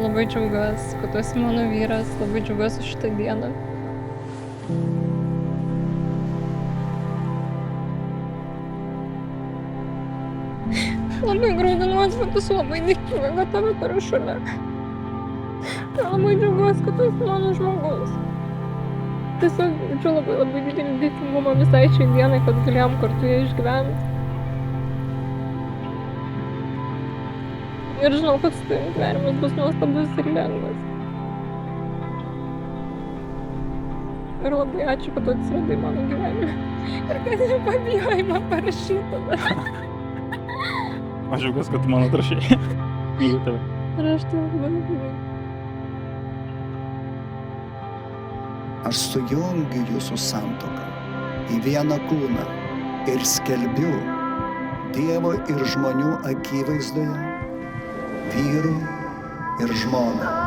Labai džiaugiuosi, kad tu esi mano vyras, labai džiaugiuosi šitą dieną. Labai graudinuosi, bet esu labai dėkinga, kad tave turiu šalia. Ir labai džiaugiuosi, kad tu esi mano žmogus. Tiesiog jaučiu labai didelį dėkingumą visai šiai dienai, kad galėjom kartu ją išgyventi. Ir žinau, kad su tavim gyvenimas bus nuostabus ir lengvas. Ir labai ačiū, kad tu atsiradai mano gyvenime. Ir kad nepabijojai man parašyti tada. Aš džiaugiuosi, kad tu man atrašei. Myliu tave. Ir aš tave labai myliu. Aš sujungiu jūsų santuoką į vieną kūną ir skelbiu Dievo ir žmonių akivaizdoje, vyrų ir žmoną.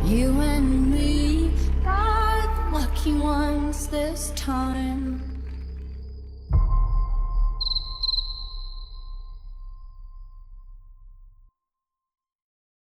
You and me are lucky ones this time.